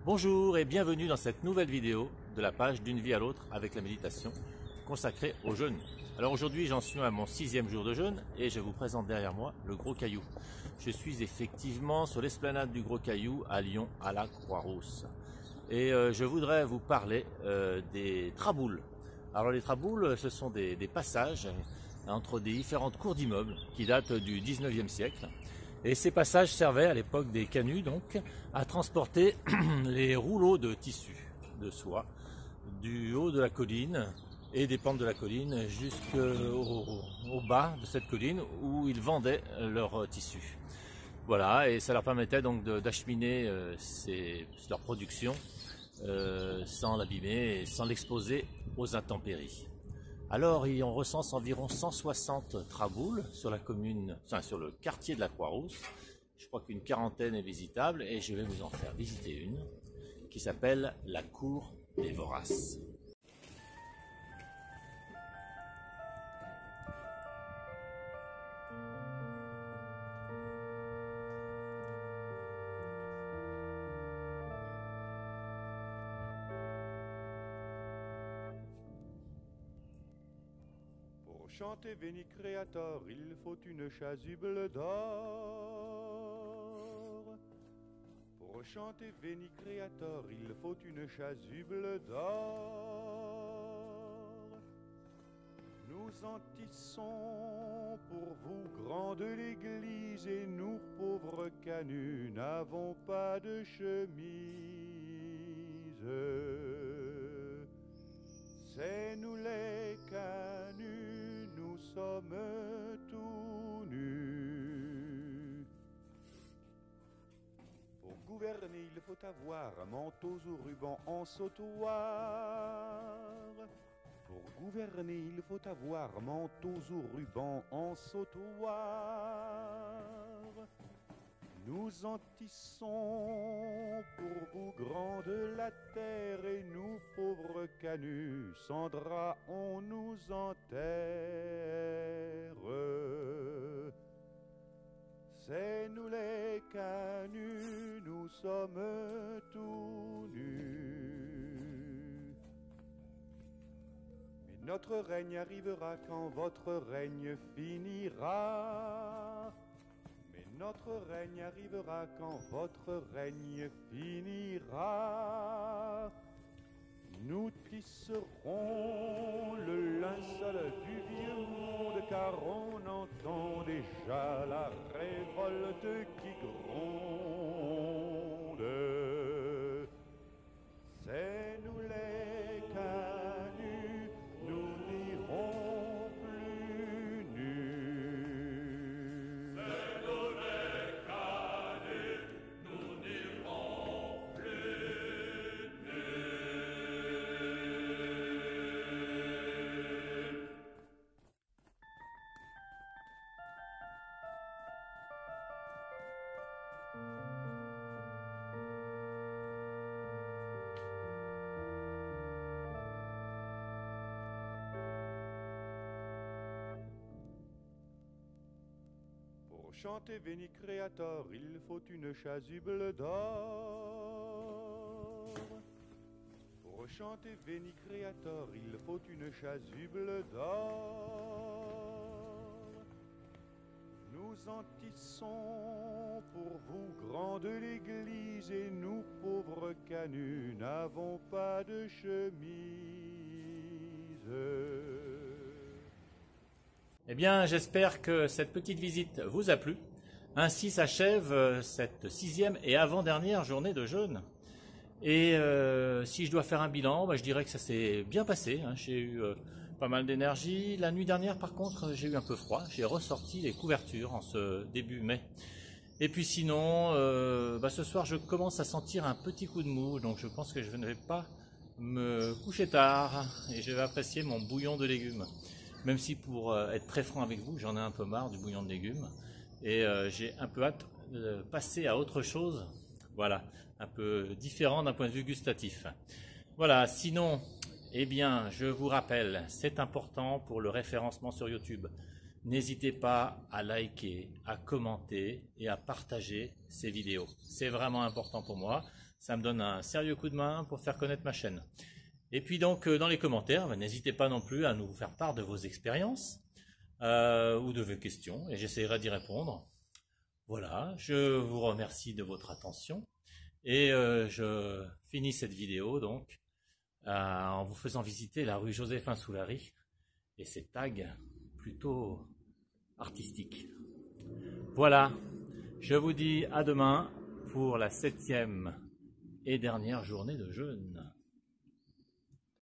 Bonjour et bienvenue dans cette nouvelle vidéo de la page d'une vie à l'autre avec la méditation consacrée au jeûne. Alors aujourd'hui j'en suis à mon 6e jour de jeûne et je vous présente derrière moi le Gros Caillou. Je suis effectivement sur l'esplanade du Gros Caillou à Lyon à la Croix-Rousse. Et je voudrais vous parler des traboules. Alors les traboules ce sont des passages entre des différentes cours d'immeubles qui datent du 19e siècle. Et ces passages servaient à l'époque des canuts donc à transporter les rouleaux de tissu de soie du haut de la colline et des pentes de la colline jusqu'au bas de cette colline où ils vendaient leur tissu. Voilà, et ça leur permettait donc d'acheminer leur production sans l'abîmer et sans l'exposer aux intempéries. Alors, on recense environ 160 traboules sur la commune, enfin sur le quartier de la Croix-Rousse. Je crois qu'une quarantaine est visitable et je vais vous en faire visiter une qui s'appelle la Cour des Voraces. Pour chanter Veni Creator, il faut une chasuble d'or. Pour chanter Veni Creator, il faut une chasuble d'or. Nous en tissons pour vous, grands de l'église, et nous, pauvres canuts, n'avons pas de chemise. C'est nous les canuts, nous sommes tout nus. Pour gouverner, il faut avoir manteaux ou rubans en sautoir. Pour gouverner, il faut avoir manteaux ou rubans en sautoir. Nous en tissons pour vous, grands de la terre, et nous, pauvres canuts, sans drap on nous enterre. C'est nous les canuts, nous sommes tout nus. Mais notre règne arrivera quand votre règne finira. Notre règne arrivera quand votre règne finira. Nous tisserons le linceul du vieux monde, car on entend déjà la révolte qui gronde. C'est nous les canuts, nous n'irons plus nus. Pour chanter Veni Creator, il faut une chasuble d'or. Pour chanter Veni Creator, il faut une chasuble d'or. Nous en tissons pour vous, grands de l'église, et nous, pauvres canuts, n'avons pas de chemise. Eh bien, j'espère que cette petite visite vous a plu. Ainsi s'achève cette 6e et avant-dernière journée de jeûne. Et si je dois faire un bilan, je dirais que ça s'est bien passé. J'ai eu pas mal d'énergie. La nuit dernière, par contre, j'ai eu un peu froid. J'ai ressorti les couvertures en ce début mai. Et puis sinon, ce soir, je commence à sentir un petit coup de mou. Donc je pense que je ne vais pas me coucher tard et je vais apprécier mon bouillon de légumes. Même si pour être très franc avec vous, j'en ai un peu marre du bouillon de légumes. Et j'ai un peu hâte de passer à autre chose. Voilà, un peu différent d'un point de vue gustatif. Voilà, sinon, eh bien, je vous rappelle, c'est important pour le référencement sur YouTube. N'hésitez pas à liker, à commenter et à partager ces vidéos. C'est vraiment important pour moi. Ça me donne un sérieux coup de main pour faire connaître ma chaîne. Et puis donc dans les commentaires, n'hésitez pas non plus à nous faire part de vos expériences ou de vos questions et j'essaierai d'y répondre. Voilà, je vous remercie de votre attention et je finis cette vidéo donc en vous faisant visiter la rue Joséphin-Soulary et ses tags plutôt artistiques. Voilà, je vous dis à demain pour la 7e et dernière journée de jeûne.